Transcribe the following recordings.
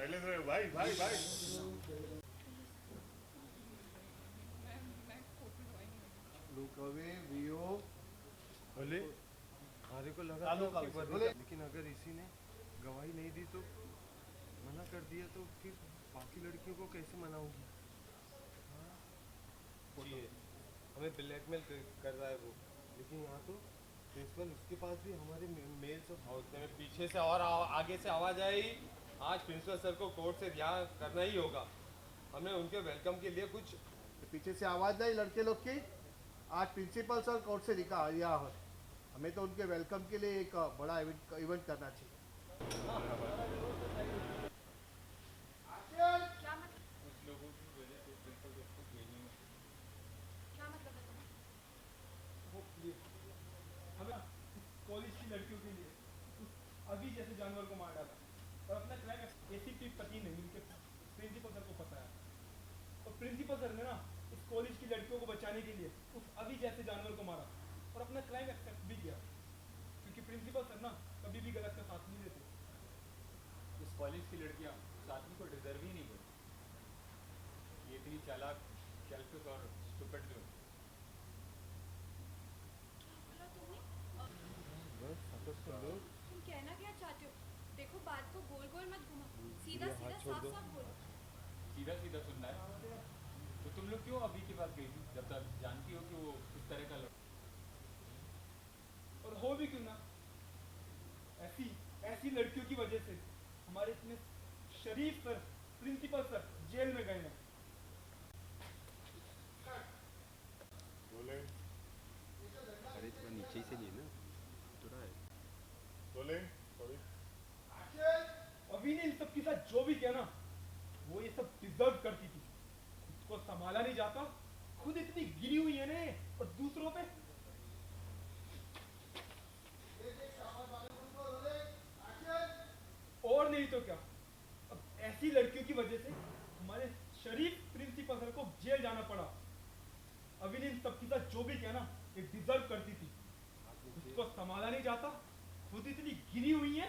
Silence रहे भाई भाई भाई। लुक अवे वीओ। बोले हमारे को लगा चालू था कि कर, बनेगा, लेकिन अगर इसी ने गवाही नहीं दी तो मना कर दिया तो फिर बाकी लड़कियों को कैसे मनाऊंगी? हाँ? हमें ब्लैकमेल कर रहा है वो, लेकिन यहाँ तो प्रिंसिपल उसके पास भी हमारे मेल्स और उतने में पीछे से और आगे से आवाज आई, आज प्रिंसिपल सर को कोर्ट से रिहा करना ही होगा। हमने उनके वेलकम के लिए कुछ पीछे से आवाज नहीं लड़के लोग की। आज प्रिंसिपल सर कोर्ट से रिहा है, हमें तो उनके वेलकम के लिए एक बड़ा इवेंट करना चाहिए। क्या मतलब? कुछ लोगों की वजह से प्रिंसिपल सर को ट्रेनिंग में क्या मतलब है तुम्हें? हमें कॉलेज की लड़कियों के लिए उस अभी जैसे जानवर को मार डाला और अपना क्राइम एसीपी पति नहीं उनके प्रिंसिपल सर को पता है, और प्रिंसिपल सर ने ना उस कॉलेज की लड़कियों को बचाने के लिए उस अभी जैसे जानवर को मारा और अपना क्राइम एक्सेप्ट भी किया, क्योंकि प्रिंसिपल सर ना कभी भी गलत का साथ नहीं देते। इस कॉलेज की लड़कियां साथी को डिजर्व ही नहीं करती। ये इतनी चालाक, सेल्फिश और स्टूपिड जो बोला तुमने? लोग तुम कहना क्या चाहते हो? देखो बात को गोल गोल मत घुमा, सीधा सीधा साफ साफ बोलो। सीधा सीधा सुनना है। तो तुम लोग क्यों अभी के पास गई थी, जब तक जानती हो कि वो किस तरह का और हो भी क्यों ना, ऐसी ऐसी लड़कियों की वजह से हमारे इतने शरीफ सर प्रिंसिपल सर जेल में गए हैं। बोले अरे थोड़ा नीचे ही से लिए ना, थोड़ा है। बोले सॉरी। अभी ने इन सब के साथ जो भी किया ना, वो ये सब डिजर्व करती थी। खुद को संभाला नहीं जाता, खुद इतनी गिरी हुई है ना, और दूसरों पे और नहीं तो क्या। अब ऐसी लड़कियों की वजह से हमारे शरीफ प्रिंसिपल सर को जेल जाना पड़ा। अभी ने इन सब के साथ जो भी किया ना, ये डिजर्व करती थी। खुद को संभाला नहीं जाता, खुद इतनी गिरी हुई है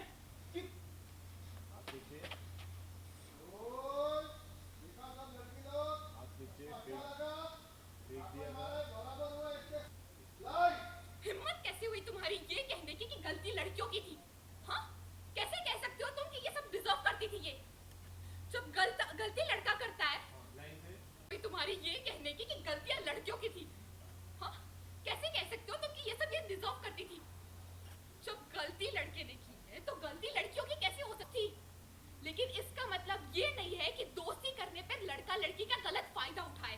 कि हिम्मत कैसे हुई तुम्हारी ये कहने की कि गलती लड़कियों की थी? हाँ, कैसे कह सकते हो तुम कि ये सब डिजर्व करती थी? ये जब गलती लड़का करता है, तुम्हारी ये कहने की कि गलतियां लड़कियों की थी। हाँ, कैसे कह सकते हो तुम कि ये सब ये डिजर्व करती थी? जब गलती लड़के ने की है तो गलती लड़कियों की कैसे हो सकती? लेकिन इसका मतलब ये नहीं है कि दोस्ती करने पर लड़का लड़की का गलत फायदा उठाए।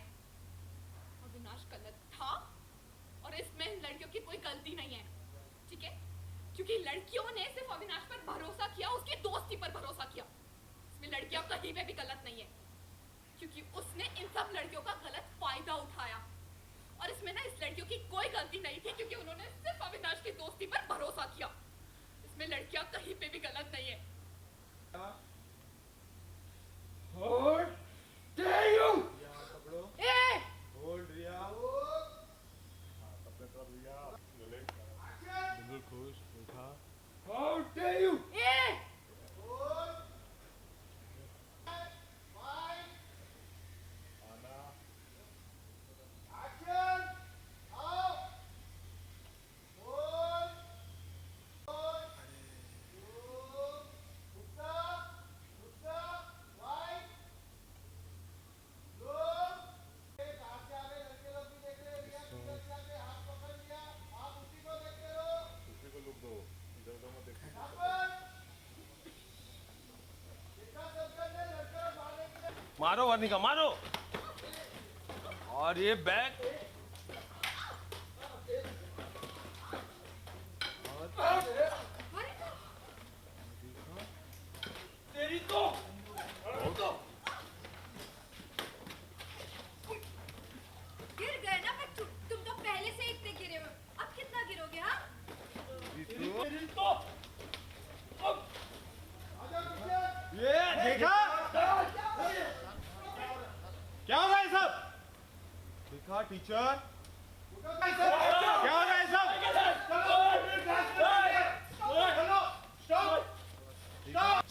अविनाश गलत था और इसमें लड़कियों की कोई गलती नहीं है, ठीक है? क्योंकि लड़कियों ने सिर्फ अविनाश पर भरोसा किया, उसकी दोस्ती पर भरोसा किया। इसमें लड़कियां कहीं पे भी गलत नहीं है, क्योंकि उसने इन सब लड़कियों का गलत फायदा उठाया। और इसमें ना इस लड़कियों की कोई गलती नहीं थी, क्योंकि उन्होंने सिर्फ अविनाश की दोस्ती पर भरोसा किया। इसमें लड़कियां कहीं पे भी गलत नहीं है। होल्ड रिया, बोले बिल्कुल खुश उठा। How dare you? आना दूसरे को लुक दो, इधर उधर मत देखो। मारो वर्णिका मारो। और ये बैग तेरी तो गिर गए ना, पर तुम तो पहले से इतने गिरे हो, अब कितना गिरोगे? हाँ, तेरी तो अब ये देखा क्या हो रहा है सब? देखा टीचर क्या हो रहा है सब? Stop!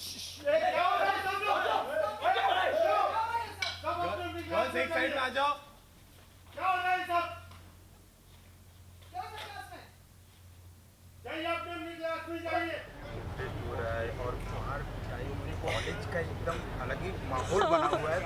आ जाओ। क्या हो रहा है सब? क्या हो रहा है क्लास में? जाइए अपने अपनी क्लास में जाइए। हो रहा है और बाहर कॉलेज का एकदम अलग ही माहौल बना हुआ है।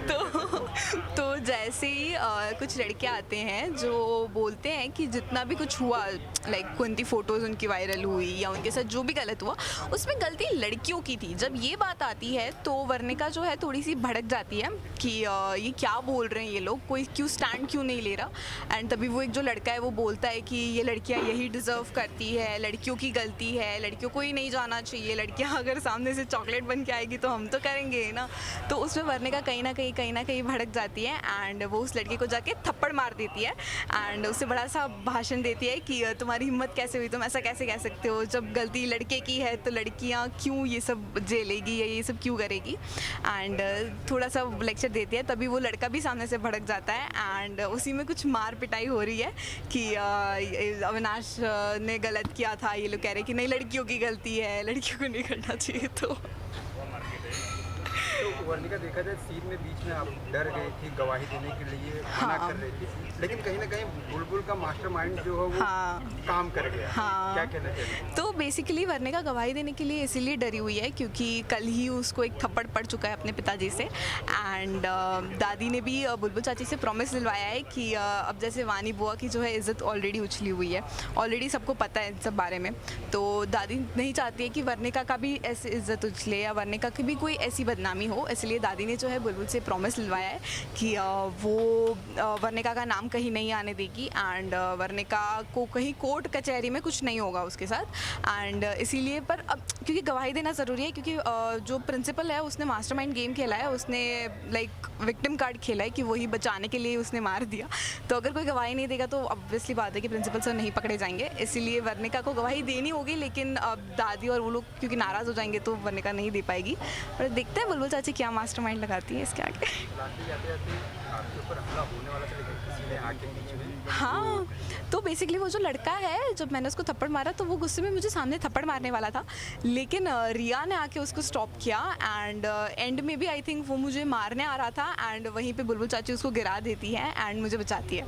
तो ओवरऑल तो जैसे ही कुछ लड़के आते हैं जो बोलते हैं कि जितना भी कुछ हुआ, लाइक उनकी फ़ोटोज़ उनकी वायरल हुई या उनके साथ जो भी गलत हुआ उसमें गलती लड़कियों की थी। जब ये बात आती है तो वर्णिका जो है थोड़ी सी भड़क जाती है कि ये क्या बोल रहे हैं ये लोग, कोई क्यों स्टैंड क्यों नहीं ले रहा। एंड तभी वो एक जो लड़का है वो बोलता है कि ये लड़कियां यही डिज़र्व करती है, लड़कियों की गलती है, लड़कियों को ही नहीं जाना चाहिए, लड़कियां अगर सामने से चॉकलेट बन के आएगी तो हम तो करेंगे ना। तो उसमें वर्णिका कहीं ना कहीं भड़क जाती है एंड वो उस लड़के को जाके थप्पड़ मार देती है एंड उसे बड़ा सा भाषण देती है कि तुम्हारी हिम्मत कैसे हुई, तुम ऐसा कैसे कह सकते हो, जब गलती लड़के की है तो लड़कियां क्यों ये सब झेलेगी या ये सब क्यों करेगी। एंड थोड़ा सा लेक्चर देती है, तभी वो लड़का भी सामने से भड़क जाता है एंड उसी में कुछ मार पिटाई हो रही है कि अविनाश ने गलत किया था, ये लोग कह रहे हैं कि नहीं लड़कियों की गलती है, लड़कियों को नहीं करना चाहिए। तो वर्णिका देखा जाए सीन में बीच में आप डर गई थी, गवाही देने के लिए मना हाँ। कर रही थी, लेकिन कहीं ना कहीं बुलबुल का मास्टरमाइंड जो है वो हाँ। काम कर गया। हाँ। क्या कहना चाहिए? तो बेसिकली वर्णिका गवाही देने के लिए इसीलिए डरी हुई है क्योंकि कल ही उसको एक थप्पड़ पड़ चुका है अपने पिताजी से एंड दादी ने भी बुलबुल चाची से प्रॉमिस दिलवाया है कि अब जैसे वानी बुआ की जो है इज़्ज़त ऑलरेडी उछली हुई है, ऑलरेडी सबको पता है इन सब बारे में। तो दादी नहीं चाहती है कि वर्णिका का भी ऐसे इज़्ज़त उछले या वर्णिका की भी कोई ऐसी बदनामी हो, इसलिए दादी ने जो है बुलबुल से प्रॉमिस दिलवाया है कि वो वर्णिका का नाम कहीं नहीं आने देगी एंड वर्णिका को कहीं कोर्ट कचहरी में कुछ नहीं होगा उसके साथ। एंड इसीलिए पर अब क्योंकि गवाही देना ज़रूरी है क्योंकि जो प्रिंसिपल है उसने मास्टरमाइंड गेम खेला है, उसने लाइक विक्टिम कार्ड खेला है कि वही बचाने के लिए उसने मार दिया। तो अगर कोई गवाही नहीं देगा तो ऑब्वियसली बात है कि प्रिंसिपल सर नहीं पकड़े जाएंगे, इसीलिए वर्णिका को गवाही देनी होगी। लेकिन अब दादी और वो लोग क्योंकि नाराज़ हो जाएंगे तो वर्णिका नहीं दे पाएगी। और देखते हैं बुलबुल चाची क्या मास्टरमाइंड लगाती है इसके आगे। लास्ट जाते जाते आपके ऊपर हमला होने वाला था, लेकिन किसी ने आके बीच में हाँ, तो बेसिकली वो जो लड़का है जब मैंने उसको थप्पड़ मारा तो वो गुस्से में मुझे सामने थप्पड़ मारने वाला था, लेकिन रिया ने आके उसको स्टॉप किया एंड एंड में भी आई थिंक वो मुझे मारने आ रहा था एंड वहीं पे बुलबुल चाची उसको गिरा देती है एंड मुझे बचाती है।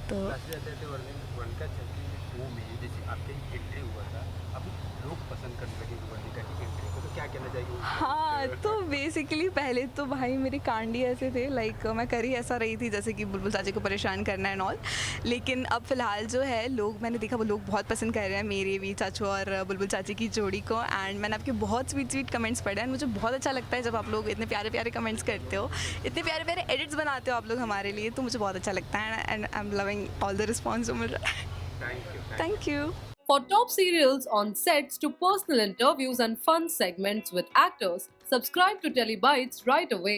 तो लास्ट जाते जाते वर्णिका चाची वो में जैसे आपके एंट्री हुआ था, अब लोग पसंद करने लगे वर्णिका की एंट्री को, तो क्या कहना चाहिए? हाँ, तो बेसिकली पहले तो भाई मेरे कांडी ऐसे थे, लाइक मैं कर ही ऐसा रही थी जैसे कि बुलबुल चाची को परेशान करना एंड ऑल। लेकिन अब फ़िलहाल जो है लोग, मैंने देखा वो लोग बहुत पसंद कर रहे हैं मेरे भी चाचू और बुलबुल चाची की जोड़ी को एंड मैंने आपके बहुत स्वीट कमेंट्स पढ़े हैं। मुझे बहुत अच्छा लगता है जब आप लोग इतने प्यारे प्यारे कमेंट्स करते हो, इतने प्यारे प्यारे एडिट्स बनाते हो आप लोग हमारे लिए, तो मुझे बहुत अच्छा लगता है and I am loving all the response जो मिल रहा है। Thank you. For top serials on sets to personal interviews and fun segments with actors, subscribe to Telebytes right away.